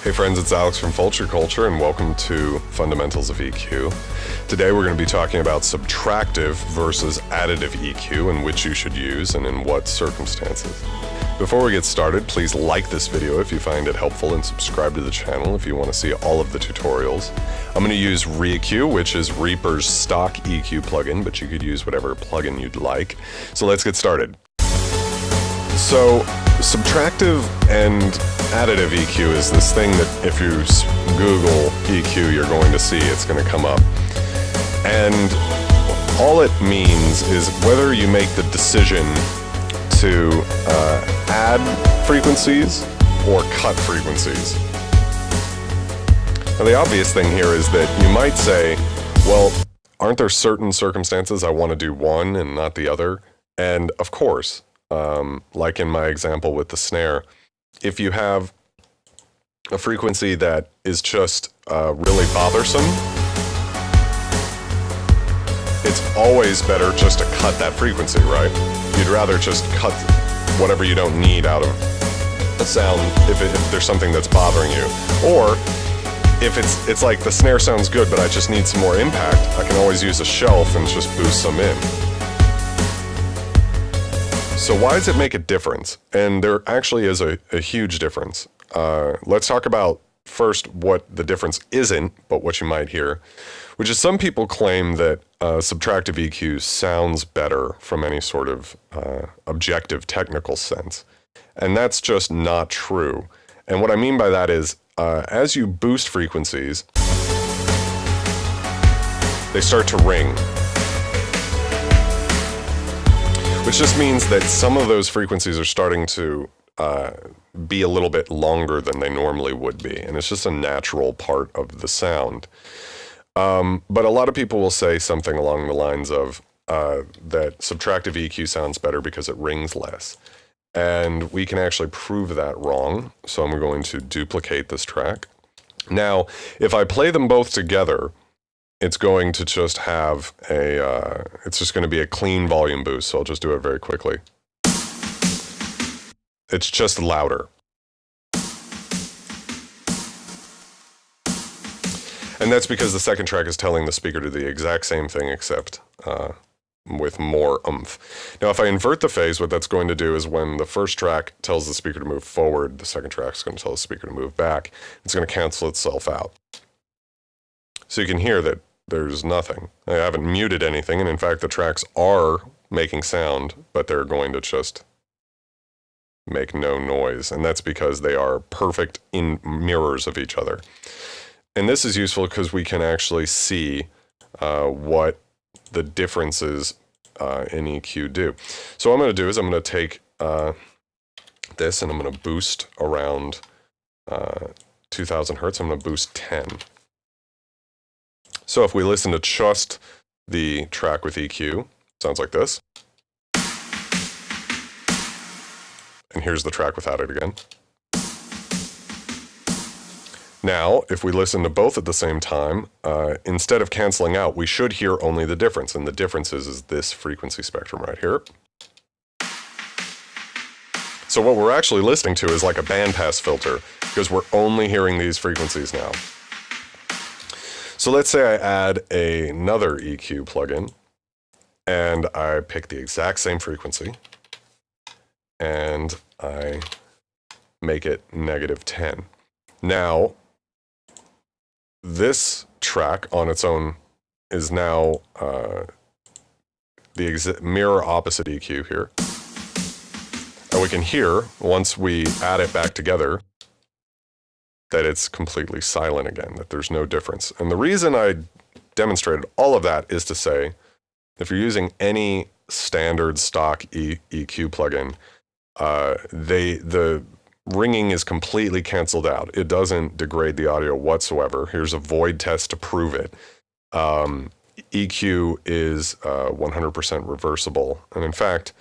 Hey friends, it's Alex from Vulture Culture and welcome to Fundamentals of EQ. Today we're going to be talking about subtractive versus additive EQ and which you should use and in what circumstances. Before we get started, please like this video if you find it helpful and subscribe to the channel if you want to see all of the tutorials. I'm going to use ReEQ, which is Reaper's stock EQ plugin, but you could use whatever plugin you'd like. So let's get started. So subtractive and additive EQ is this thing that if you Google EQ, you're going to see it's going to come up. And all it means is whether you make the decision to add frequencies or cut frequencies. Now the obvious thing here is that you might say, well, aren't there certain circumstances I want to do one and not the other? And of course, like in my example with the snare, if you have a frequency that is just really bothersome, it's always better just to cut that frequency, right? You'd rather just cut whatever you don't need out of a sound if there's something that's bothering you. Or if it's like the snare sounds good, but I just need some more impact, I can always use a shelf and just boost some in. So why does it make a difference? And there actually is a huge difference. Let's talk about first what the difference isn't, but what you might hear, which is some people claim that subtractive EQ sounds better from any sort of objective technical sense. And that's just not true. And what I mean by that is as you boost frequencies, they start to ring. Which just means that some of those frequencies are starting to be a little bit longer than they normally would be. And it's just a natural part of the sound. But a lot of people will say something along the lines of that subtractive EQ sounds better because it rings less. And we can actually prove that wrong. So I'm going to duplicate this track. Now, if I play them both together, it's going to just have it's just going to be a clean volume boost. So I'll just do it very quickly. It's just louder. And that's because the second track is telling the speaker to do the exact same thing except with more oomph. Now, if I invert the phase, what that's going to do is when the first track tells the speaker to move forward, the second track is going to tell the speaker to move back. It's going to cancel itself out. So you can hear that there's nothing. I haven't muted anything, and in fact, the tracks are making sound, but they're going to just make no noise, and that's because they are perfect in mirrors of each other. And this is useful because we can actually see what the differences in EQ do. So what I'm going to do is I'm going to take this and I'm going to boost around 2000 hertz. I'm going to boost 10. So if we listen to just the track with EQ, sounds like this. And here's the track without it again. Now, if we listen to both at the same time, instead of canceling out, we should hear only the difference. And the difference is this frequency spectrum right here. So what we're actually listening to is like a bandpass filter because we're only hearing these frequencies now. So let's say I add another EQ plugin and I pick the exact same frequency and I make it -10. Now, this track on its own is now the mirror opposite EQ here. And we can hear, once we add it back together, that it's completely silent again, that there's no difference. And the reason I demonstrated all of that is to say, if you're using any standard stock EQ plugin, the ringing is completely canceled out. It doesn't degrade the audio whatsoever. Here's a void test to prove it. EQ is 100% reversible. And in fact,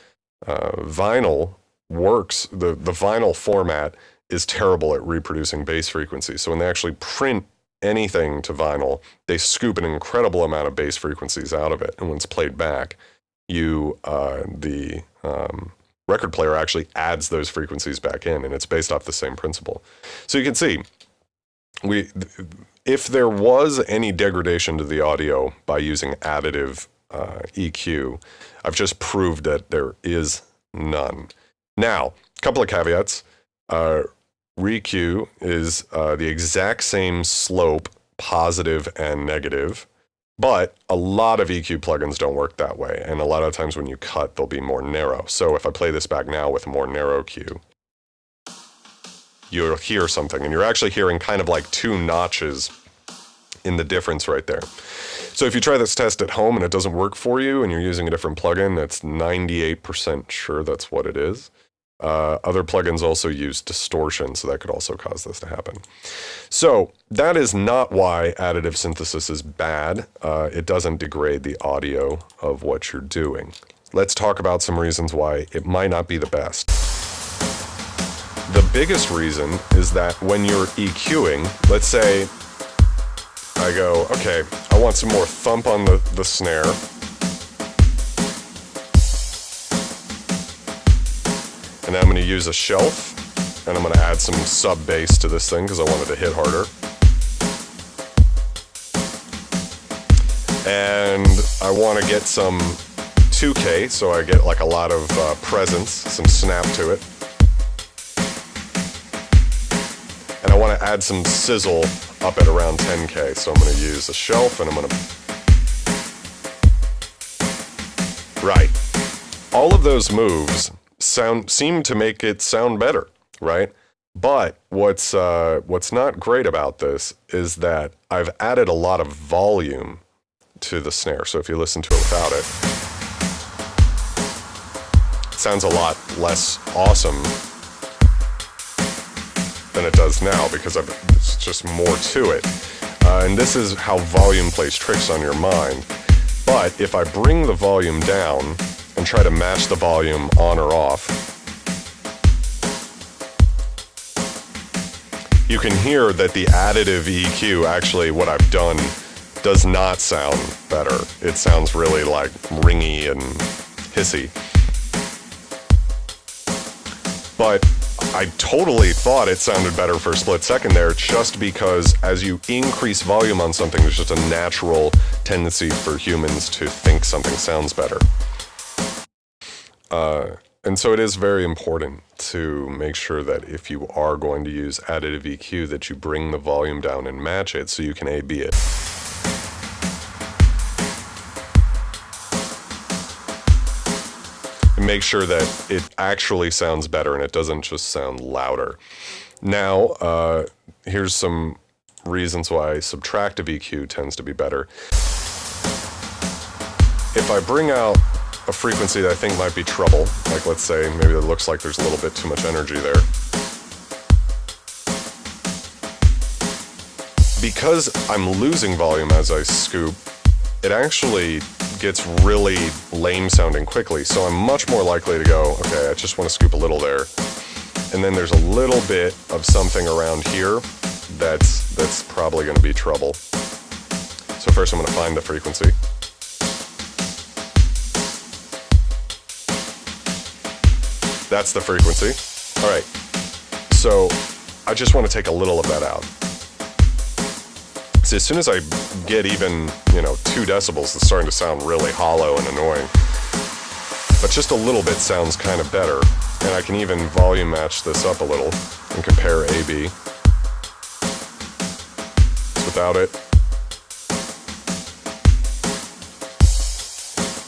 vinyl works, the vinyl format is terrible at reproducing bass frequencies. So when they actually print anything to vinyl, they scoop an incredible amount of bass frequencies out of it. And when it's played back, the record player actually adds those frequencies back in, and it's based off the same principle. So you can see if there was any degradation to the audio by using additive EQ, I've just proved that there is none. Now, a couple of caveats. REQ is the exact same slope, positive and negative, but a lot of EQ plugins don't work that way, and a lot of times when you cut, they'll be more narrow. So if I play this back now with a more narrow cue, you'll hear something, and you're actually hearing kind of like 2 notches in the difference right there. So if you try this test at home and it doesn't work for you and you're using a different plugin, that's 98% sure that's what it is. Other plugins also use distortion, so that could also cause this to happen. So that is not why additive synthesis is bad. It doesn't degrade the audio of what you're doing. Let's talk about some reasons why it might not be the best. The biggest reason is that when you're EQing, let's say I go, okay, I want some more thump on the snare. And now I'm going to use a shelf, and I'm going to add some sub bass to this thing because I want it to hit harder. And I want to get some 2K, so I get like a lot of presence, some snap to it. And I want to add some sizzle up at around 10K, so I'm going to use a shelf, and I'm going to... Right. All of those moves seem to make it sound better, right? But what's not great about this is that I've added a lot of volume to the snare. So if you listen to it without it, it sounds a lot less awesome than it does now because it's just more to it. And this is how volume plays tricks on your mind. But if I bring the volume down and try to match the volume on or off, you can hear that the additive EQ, actually what I've done, does not sound better. It sounds really like ringy and hissy. But I totally thought it sounded better for a split second there, just because as you increase volume on something, there's just a natural tendency for humans to think something sounds better. And so it is very important to make sure that if you are going to use additive EQ, that you bring the volume down and match it so you can A/B it. And make sure that it actually sounds better and it doesn't just sound louder. Now, here's some reasons why subtractive EQ tends to be better. If I bring out a frequency that I think might be trouble, like let's say maybe it looks like there's a little bit too much energy there. Because I'm losing volume as I scoop, it actually gets really lame sounding quickly, so I'm much more likely to go, okay, I just want to scoop a little there. And then there's a little bit of something around here that's probably going to be trouble. So first I'm going to find the frequency. That's the frequency. All right, so I just want to take a little of that out. So as soon as I get even, 2 decibels, it's starting to sound really hollow and annoying. But just a little bit sounds kind of better. And I can even volume match this up a little and compare A/B. Without it,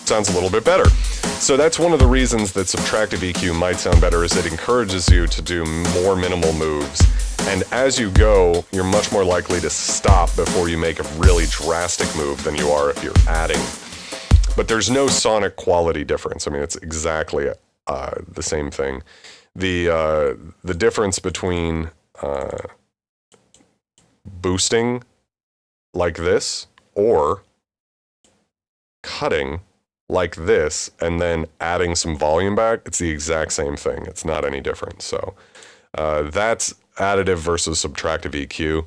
sounds a little bit better. So that's one of the reasons that subtractive EQ might sound better, is it encourages you to do more minimal moves. And as you go, you're much more likely to stop before you make a really drastic move than you are if you're adding. But there's no sonic quality difference. I mean, it's exactly the same thing. The difference between boosting like this or cutting like this and then adding some volume back, it's the exact same thing. It's not any different. So that's additive versus subtractive EQ.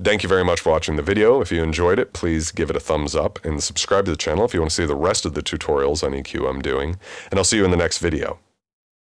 Thank you very much for watching the video. If you enjoyed it, please give it a thumbs up and subscribe to the channel if you want to see the rest of the tutorials on EQ I'm doing. And I'll see you in the next video.